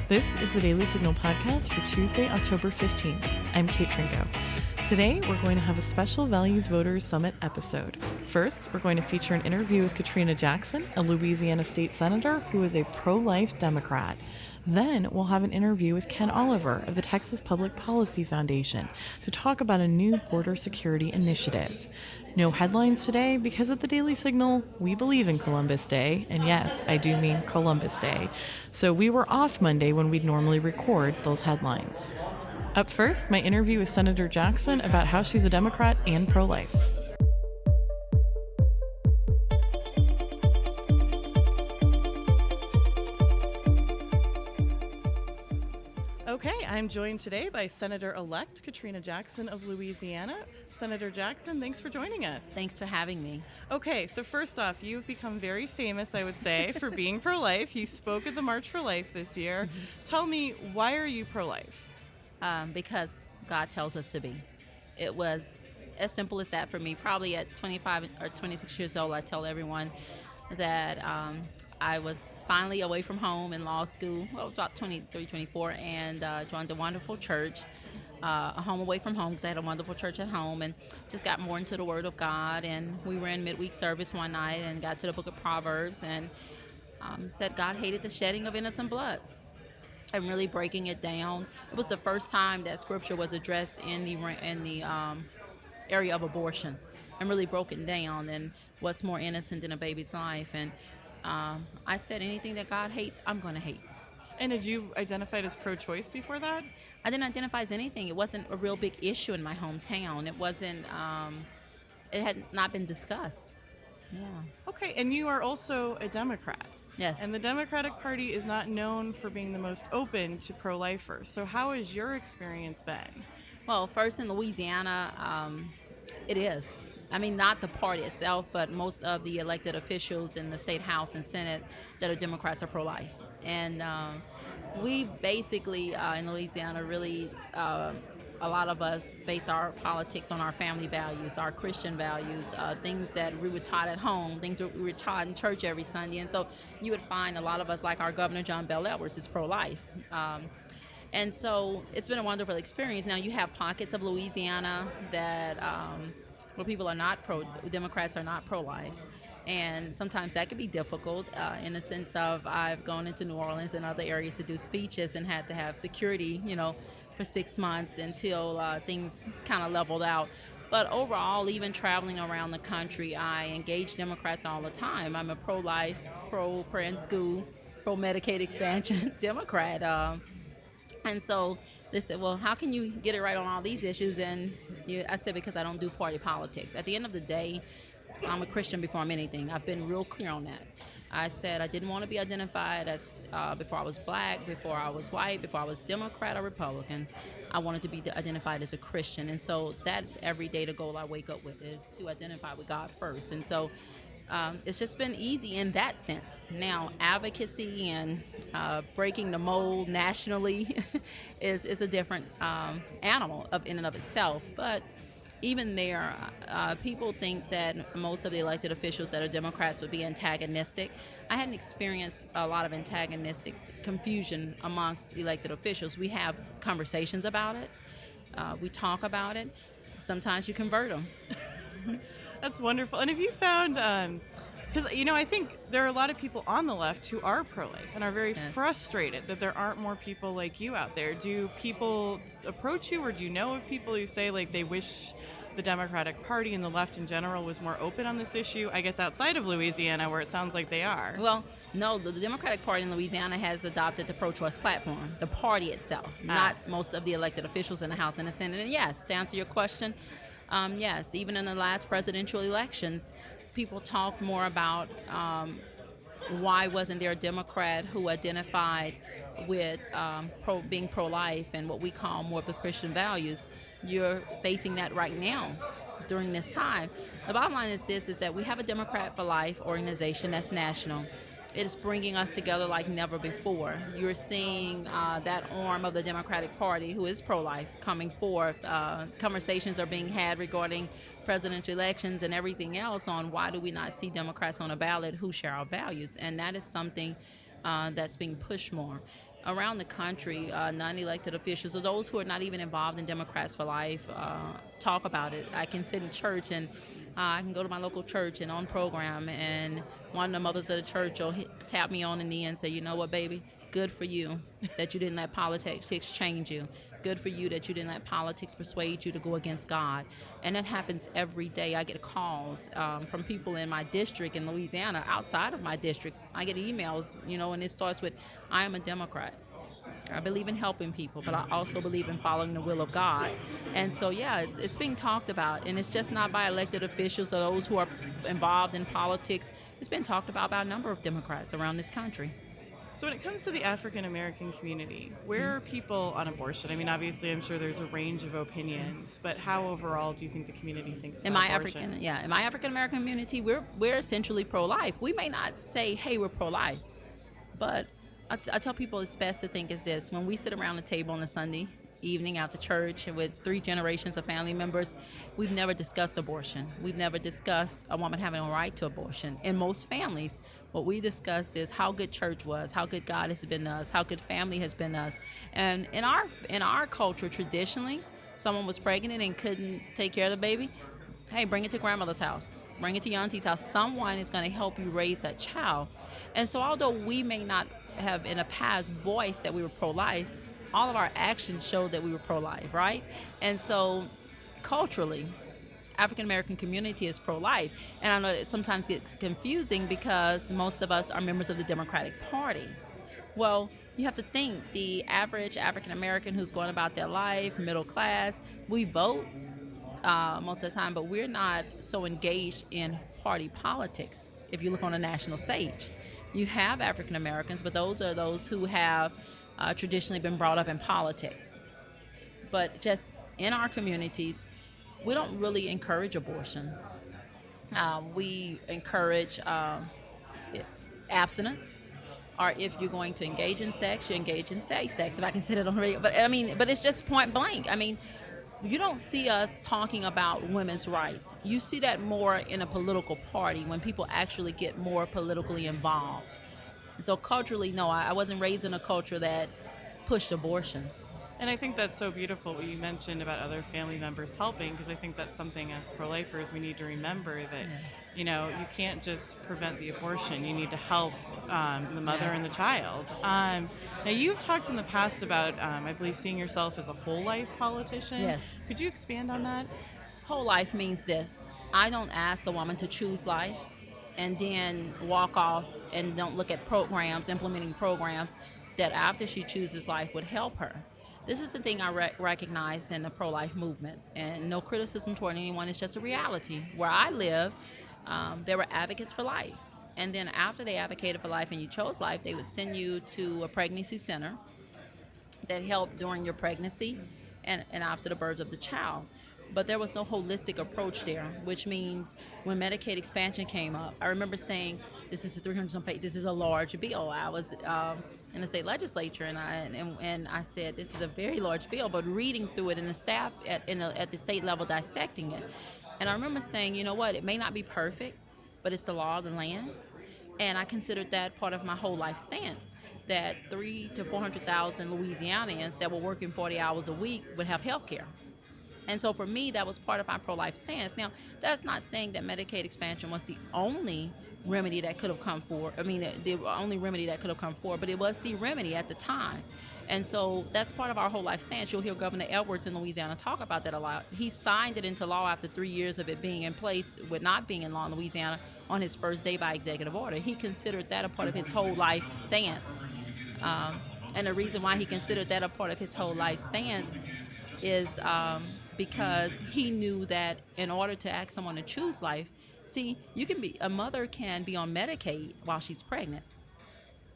This is the Daily Signal podcast for Tuesday, October 15th. I'm Kate Trinko. Today, we're going to have a special Values Voters Summit episode. First, we're going to feature an interview with Katrina Jackson, a Louisiana State Senator who is a pro-life Democrat. Then, we'll have an interview with Ken Oliver of the Texas Public Policy Foundation to talk about a new border security initiative. No headlines today because at the Daily Signal, we believe in Columbus Day, and yes, I do mean Columbus Day. So we were off Monday when we'd normally record those headlines. Up first, my interview with Senator Jackson about how she's a Democrat and pro-life. Okay, I'm joined today by Senator-elect Katrina Jackson of Louisiana. Senator Jackson, thanks for joining us. Thanks for having me. Okay, so first off, you've become very famous, I would say, for being pro-life. You spoke at the March for Life this year. Tell me, why are you pro-life? Because God tells us to be. It was as simple as that for me. Probably at 25 or 26 years old, I tell everyone that I was finally away from home in law school. I was about 23, 24, and joined a wonderful church, a home away from home because I had a wonderful church at home, and just got more into the Word of God. And we were in midweek service one night and got to the book of Proverbs and said God hated the shedding of innocent blood. And really breaking it down. It was the first time that scripture was addressed in the area of abortion, and really broken down and what's more innocent than a baby's life. And I said, anything that God hates, I'm going to hate. And did you identify as pro-choice before that? I didn't identify as anything. It wasn't a real big issue in my hometown. It wasn't. It had not been discussed. Yeah. Okay, and you are also a Democrat. Yes. And the Democratic Party is not known for being the most open to pro-lifers. So how has your experience been? Well, first in Louisiana, it is. I mean, not the party itself, but most of the elected officials in the state house and senate that are Democrats are pro-life. And we basically, in Louisiana, really, a lot of us base our politics on our family values, our Christian values, things that we were taught at home, things that we were taught in church every Sunday. And so you would find a lot of us, like our Governor John Bel Edwards, is pro-life. And so it's been a wonderful experience. Now you have pockets of Louisiana that where people are not Democrats are not pro-life. And sometimes that can be difficult in the sense of I've gone into New Orleans and other areas to do speeches and had to have security, for 6 months until things kind of leveled out. But overall, even traveling around the country, I engage Democrats all the time. I'm a pro-life, pro-prayer in school, pro-Medicaid expansion Democrat. And so they said, well, how can you get it right on all these issues? And I said, because I don't do party politics. At the end of the day, I'm a Christian before I'm anything. I've been real clear on that. I said I didn't want to be identified as before I was black, before I was white, before I was Democrat or Republican. I wanted to be identified as a Christian. And so that's every day the goal I wake up with is to identify with God first. And so it's just been easy in that sense. Now, advocacy and breaking the mold nationally is a different animal in and of itself. But even there, people think that most of the elected officials that are Democrats would be antagonistic. I hadn't experienced a lot of antagonistic confusion amongst elected officials. We have conversations about it. We talk about it. Sometimes you convert them. That's wonderful. And have you found, because, I think there are a lot of people on the left who are pro-life and are very frustrated that there aren't more people like you out there. Do people approach you, or do you know of people who say, like, they wish the Democratic Party and the left in general was more open on this issue, I guess outside of Louisiana, where it sounds like they are? Well, no, the Democratic Party in Louisiana has adopted the pro-choice platform, the party itself, not most of the elected officials in the House and the Senate. And yes, to answer your question, yes, even in the last presidential elections, people talk more about why wasn't there a Democrat who identified with being pro-life and what we call more of the Christian values. You're facing that right now during this time. The bottom line is this, is that we have a Democrat for Life organization that's national. It is bringing us together like never before. You're seeing that arm of the Democratic Party, who is pro-life, coming forth. Conversations are being had regarding presidential elections and everything else on why do we not see Democrats on a ballot who share our values. And that is something that's being pushed more. around the country, non-elected officials or those who are not even involved in Democrats for Life talk about it. I can sit in church and I can go to my local church and on program, and one of the mothers of the church will tap me on the knee and say, you know what, baby, good for you that you didn't let politics change you. Good for you that you didn't let politics persuade you to go against God. And that happens every day. I get calls from people in my district in Louisiana, outside of my district. I get emails, and it starts with, I am a Democrat. I believe in helping people, but I also believe in following the will of God. And so, yeah, it's being talked about. And it's just not by elected officials or those who are involved in politics. It's been talked about by a number of Democrats around this country. So when it comes to the African American community, where are people on abortion? I mean, obviously, I'm sure there's a range of opinions, but how overall do you think the community thinks about abortion? In my African American community, we're essentially pro-life. We may not say, hey, we're pro-life, but I tell people it's best to think is this: when we sit around the table on a Sunday evening after church with 3 generations of family members, we've never discussed abortion. We've never discussed a woman having a right to abortion. In most families, what we discuss is how good church was, how good God has been to us, how good family has been to us. And in our culture, traditionally, someone was pregnant and couldn't take care of the baby, hey, bring it to grandmother's house. Bring it to your auntie's house. Someone is going to help you raise that child. And so although we may not have in the past voiced that we were pro-life, all of our actions showed that we were pro-life, right? And so culturally, African American community is pro-life. And I know that sometimes gets confusing because most of us are members of the Democratic Party. Well, you have to think the average African American who's going about their life, middle class, we vote most of the time, but we're not so engaged in party politics if you look on a national stage. You have African Americans, but those are those who have traditionally been brought up in politics. But just in our communities, we don't really encourage abortion. We encourage abstinence, or if you're going to engage in sex, you engage in safe sex, if I can say that on the radio. But it's just point blank. I mean, you don't see us talking about women's rights. You see that more in a political party when people actually get more politically involved. So culturally, no, I wasn't raised in a culture that pushed abortion. And I think that's so beautiful what you mentioned about other family members helping, because I think that's something as pro-lifers we need to remember that, you can't just prevent the abortion. You need to help the mother and the child. Now, you've talked in the past about, I believe, seeing yourself as a whole life politician. Yes. Could you expand on that? Whole life means this: I don't ask a woman to choose life and then walk off and don't look at implementing programs that after she chooses life would help her. This is the thing I recognized in the pro-life movement, and no criticism toward anyone, it's just a reality. Where I live, there were advocates for life. And then after they advocated for life and you chose life, they would send you to a pregnancy center that helped during your pregnancy and after the birth of the child. But there was no holistic approach there, which means when Medicaid expansion came up, I remember saying, this is a 300-some page, this is a large bill. I was in the state legislature, and I said, this is a very large bill, but reading through it and the staff at the state level dissecting it. And I remember saying, you know what, it may not be perfect, but it's the law of the land. And I considered that part of my whole life stance, that 300,000 to 400,000 Louisianians that were working 40 hours a week would have health care. And so for me, that was part of my pro-life stance. Now, that's not saying that Medicaid expansion was the only remedy that could have come forward. The only remedy that could have come forward, but it was the remedy at the time. And so that's part of our whole life stance. You'll hear Governor Edwards in Louisiana talk about that a lot. He signed it into law after 3 years of it being in place with not being in law in Louisiana on his first day by executive order. He considered that a part of his whole life stance. And the reason why he considered that a part of his whole life stance is because he knew that in order to ask someone to choose life, a mother can be on Medicaid while she's pregnant.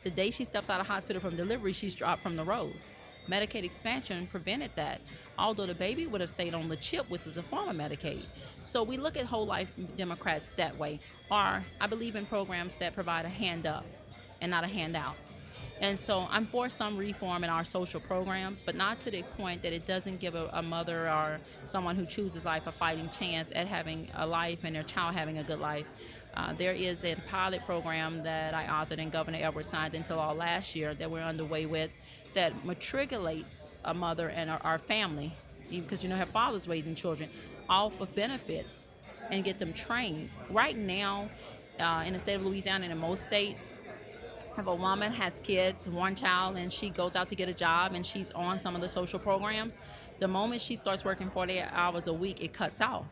The day she steps out of hospital from delivery, she's dropped from the rolls. Medicaid expansion prevented that, although the baby would have stayed on the chip, which is a form of Medicaid. So we look at whole life Democrats that way. Or I believe in programs that provide a hand up and not a handout. And so I'm for some reform in our social programs, but not to the point that it doesn't give a mother or someone who chooses life a fighting chance at having a life and their child having a good life. There is a pilot program that I authored and Governor Edwards signed into law last year that we're underway with that matriculates a mother and our family, because her father's raising children, off of benefits and get them trained. Right now, in the state of Louisiana and in most states, if a woman has kids, one child, and she goes out to get a job and she's on some of the social programs, the moment she starts working 40 hours a week, it cuts off.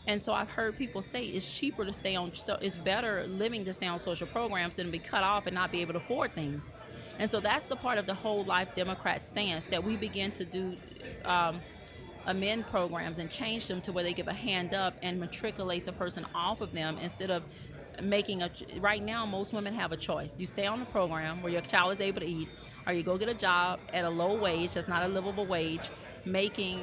And so I've heard people say it's cheaper to stay on, so it's better living to stay on social programs than to be cut off and not be able to afford things. And so that's the part of the whole life Democrat stance, that we begin to do amend programs and change them to where they give a hand up and matriculates a person off of them, instead of making right now most women have a choice. You stay on the program where your child is able to eat, or you go get a job at a low wage that's not a livable wage, making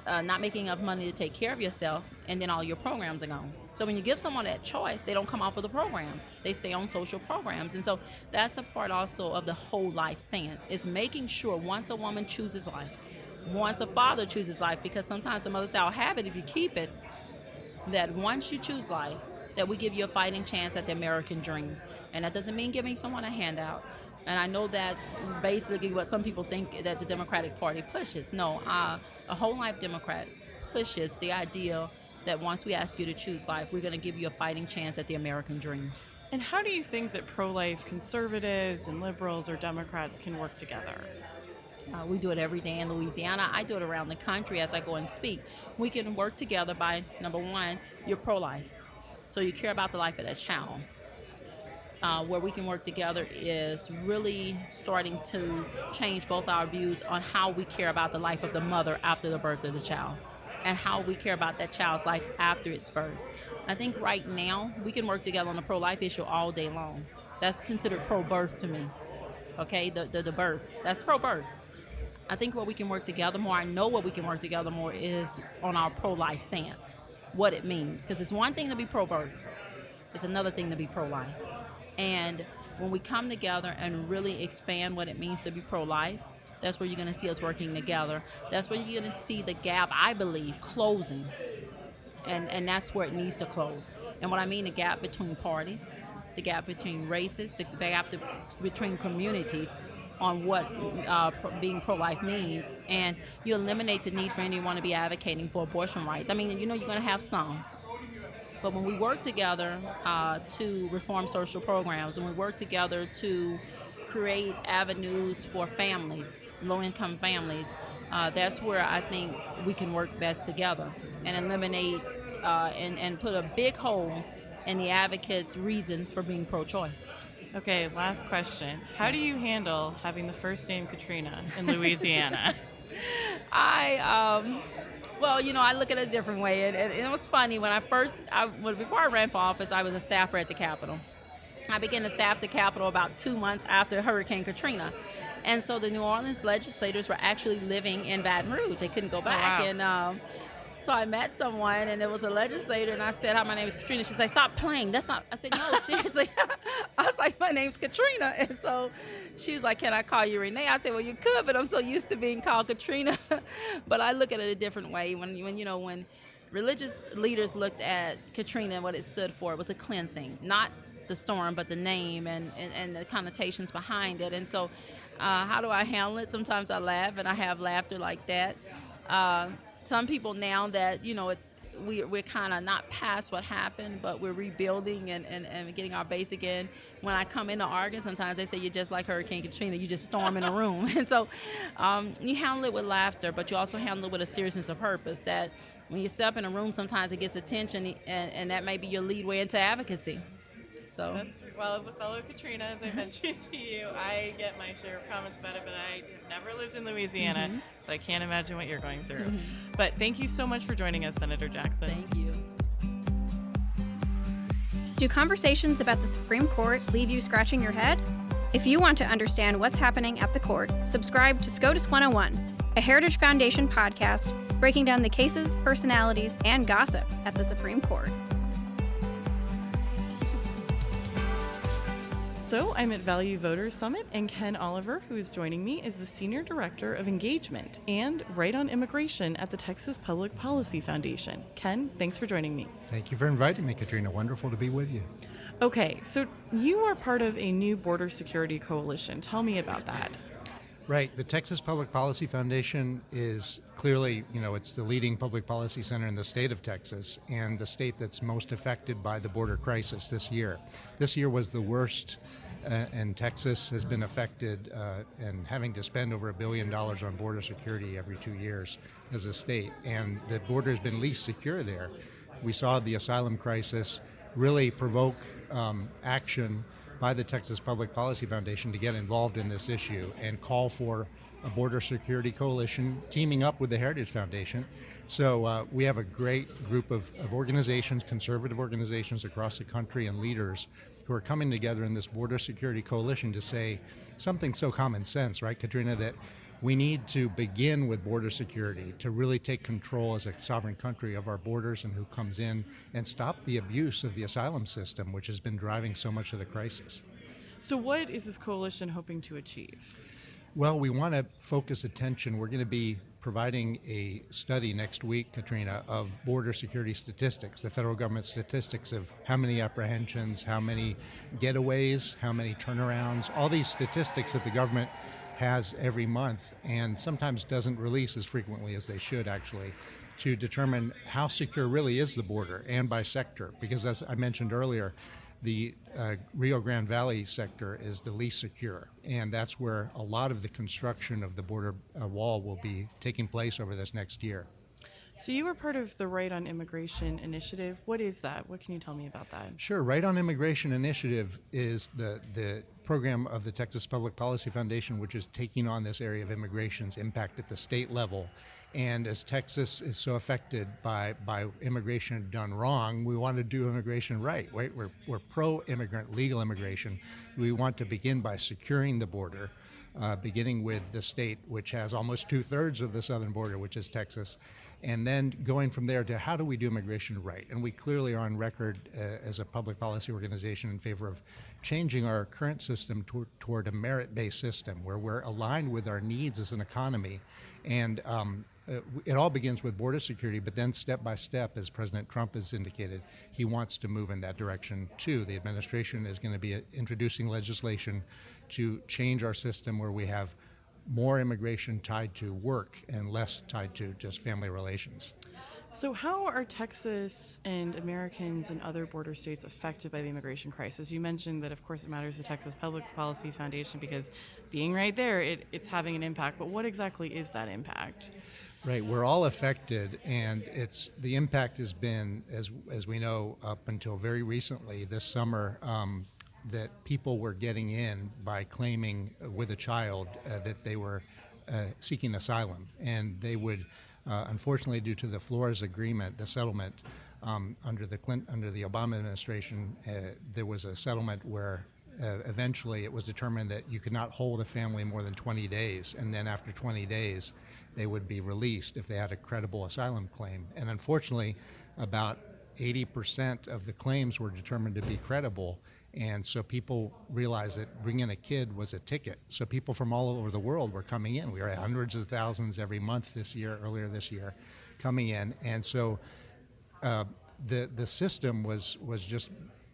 not making enough money to take care of yourself, and then all your programs are gone. So when you give someone that choice, they don't come off of the programs. They stay on social programs. And so that's a part also of the whole life stance. It's making sure once a woman chooses life, once a father chooses life, because sometimes the mother say, I'll have it if you keep it, that once you choose life, that we give you a fighting chance at the American dream. And that doesn't mean giving someone a handout. And I know that's basically what some people think that the Democratic Party pushes. No, a whole life Democrat pushes the idea that once we ask you to choose life, we're going to give you a fighting chance at the American dream. And how do you think that pro-life conservatives and liberals or Democrats can work together? We do it every day in Louisiana. I do it around the country as I go and speak. We can work together by, number one, you're pro-life. So you care about the life of that child. Where we can work together is really starting to change both our views on how we care about the life of the mother after the birth of the child, and how we care about that child's life after its birth. I think right now we can work together on the pro-life issue all day long. That's considered pro-birth to me. Okay, the birth, that's pro-birth. I think where we can work together more, I know where we can work together more, is on our pro-life stance, what it means. Because it's one thing to be pro-birth, it's another thing to be pro-life. And when we come together and really expand what it means to be pro-life, that's where you're going to see us working together. That's where you're going to see the gap, I believe, closing. And that's where it needs to close. And what I mean, the gap between parties, the gap between races, the gap between communities on what being pro-life means. And you eliminate the need for anyone to be advocating for abortion rights. I mean, you're going to have some. But when we work together to reform social programs, when we work together to create avenues for families, low-income families, that's where I think we can work best together and eliminate and put a big hole in the advocates' reasons for being pro-choice. Okay, last question. How do you handle having the first name Katrina in Louisiana? Well, I look at it a different way. And it was funny. When before I ran for office, I was a staffer at the Capitol. I began to staff the Capitol about 2 months after Hurricane Katrina. And so the New Orleans legislators were actually living in Baton Rouge. They couldn't go back. Oh, wow. And so I met someone, and it was a legislator, and I said, hi, my name is Katrina. She said, stop playing. That's not. I said, no, seriously. I was like, my name's Katrina. And so she was like, can I call you Renee? I said, well, you could, but I'm so used to being called Katrina. But I look at it a different way. When religious leaders looked at Katrina and what it stood for, it was a cleansing, not the storm, but the name and the connotations behind it. And so how do I handle it? Sometimes I laugh, and I have laughter like that. Some people now that, we're kind of not past what happened, but we're rebuilding and getting our base again. When I come into Oregon, sometimes they say you're just like Hurricane Katrina. You just storm in a room. And so you handle it with laughter, but you also handle it with a seriousness of purpose, that when you step in a room, sometimes it gets attention, and that may be your lead way into advocacy. So Well, as a fellow Katrina, as I mentioned to you, I get my share of comments about it, but I have never lived in Louisiana, so I can't imagine what you're going through. But thank you so much for joining us, Senator Jackson. Thank you. Do conversations about the Supreme Court leave you scratching your head? If you want to understand what's happening at the court, subscribe to SCOTUS 101, a Heritage Foundation podcast breaking down the cases, personalities, and gossip at the Supreme Court. So I'm at Value Voters Summit, and Ken Oliver, who is joining me, is the Senior Director of Engagement and Right on Immigration at the Texas Public Policy Foundation. Ken, thanks for joining me. Thank you for inviting me, Katrina. Wonderful to be with you. Okay, so you are part of a new border security coalition. Tell me about that. Right. The Texas Public Policy Foundation is clearly, it's the leading public policy center in the state of Texas and the state that's most affected by the border crisis this year. This year was the worst, and Texas has been affected and having to spend over $1 billion on border security every 2 years as a state. And the border has been least secure there. We saw the asylum crisis really provoke action by the Texas Public Policy Foundation to get involved in this issue and call for a border security coalition teaming up with the Heritage Foundation. So we have a great group of organizations, conservative organizations across the country and leaders who are coming together in this border security coalition to say something so common sense, right, Katrina, that we need to begin with border security to really take control as a sovereign country of our borders and who comes in and stop the abuse of the asylum system, which has been driving so much of the crisis. So what is this coalition hoping to achieve? Well, we want to focus attention. We're going to be providing a study next week, Katrina, of border security statistics, the federal government statistics of how many apprehensions, how many getaways, how many turnarounds, all these statistics that the government has every month and sometimes doesn't release as frequently as they should, actually, to determine how secure really is the border and by sector. Because as I mentioned earlier, the Rio Grande Valley sector is the least secure, and that's where a lot of the construction of the border wall will be taking place over this next year. So you were part of the Right on Immigration Initiative. What is that? What can you tell me about that? Sure. Right on Immigration Initiative is the program of the Texas Public Policy Foundation, which is taking on this area of immigration's impact at the state level. And as Texas is so affected by immigration done wrong, we want to do immigration right. We're pro-immigrant legal immigration. We want to begin by securing the border, beginning with the state, which has almost 2/3 of the southern border, which is Texas, and then going from there to how do we do immigration right. And we clearly are on record as a public policy organization in favor of changing our current system toward a merit-based system where we're aligned with our needs as an economy. And it all begins with border security, but then step by step, as President Trump has indicated, he wants to move in that direction too. The administration is going to be introducing legislation to change our system where we have more immigration tied to work and less tied to just family relations. So how are Texas and Americans in other border states affected by the immigration crisis? You mentioned that, of course, it matters to Texas Public Policy Foundation because being right there, it's having an impact. But what exactly is that impact? Right, we're all affected, and the impact has been, as we know, up until very recently this summer, that people were getting in by claiming with a child that they were seeking asylum, and they would, unfortunately, due to the Flores agreement, the settlement under the Obama administration, there was a settlement where eventually it was determined that you could not hold a family more than 20 days, and then after 20 days they would be released if they had a credible asylum claim. And unfortunately, about 80% of the claims were determined to be credible, and so people realized that bringing a kid was a ticket. So people from all over the world were coming in. We were at hundreds of thousands every month earlier this year, coming in. And so the system was just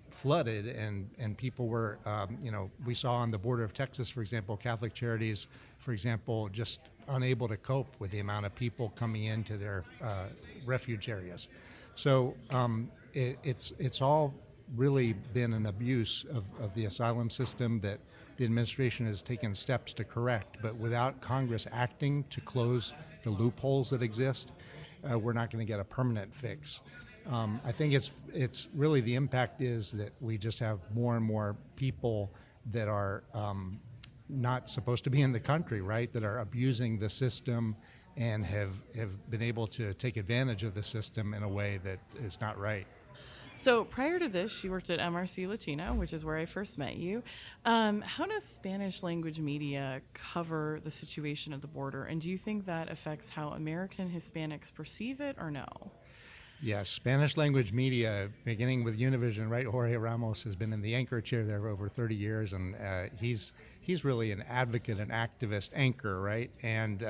flooded, and people were, we saw on the border of Texas, for example, Catholic Charities, for example, just unable to cope with the amount of people coming into their refuge areas. So it's all really been an abuse of the asylum system that the administration has taken steps to correct, but without Congress acting to close the loopholes that exist, we're not going to get a permanent fix. I think it's really the impact is that we just have more and more people that are not supposed to be in the country, right, that are abusing the system and have been able to take advantage of the system in a way that is not right. So prior to this, you worked at MRC Latino, which is where I first met you. How does Spanish language media cover the situation of the border? And do you think that affects how American Hispanics perceive it or no? Yes, Spanish language media, beginning with Univision, right? Jorge Ramos has been in the anchor chair there for over 30 years, and he's really an advocate, an activist anchor, right? And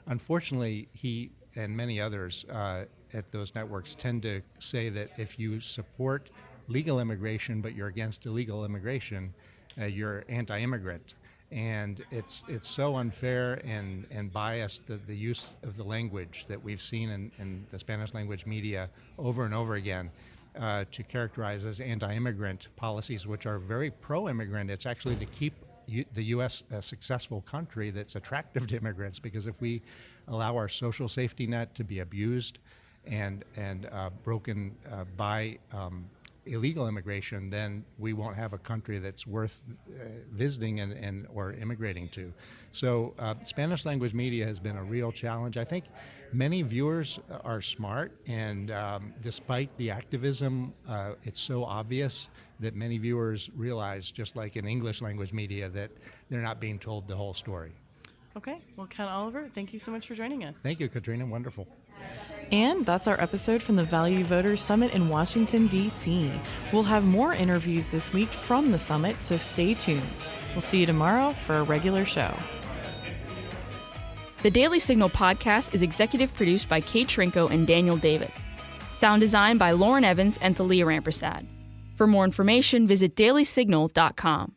unfortunately, he and many others at those networks tend to say that if you support legal immigration but you're against illegal immigration, you're anti-immigrant. And it's so unfair and biased, the use of the language that we've seen in the Spanish language media over and over again to characterize as anti-immigrant policies, which are very pro-immigrant. It's actually to keep the U.S. a successful country that's attractive to immigrants, because if we allow our social safety net to be abused and broken by illegal immigration, then we won't have a country that's worth visiting and or immigrating to. So Spanish language media has been a real challenge. I think many viewers are smart, and despite the activism, it's so obvious that many viewers realize, just like in English language media, that they're not being told the whole story. Okay, well, Ken Oliver, thank you so much for joining us. Thank you, Katrina. Wonderful. And that's our episode from the Value Voters Summit in Washington, D.C. We'll have more interviews this week from the summit, so stay tuned. We'll see you tomorrow for a regular show. The Daily Signal podcast is executive produced by Kate Trinko and Daniel Davis. Sound design by Lauren Evans and Thalia Rampersad. For more information, visit dailysignal.com.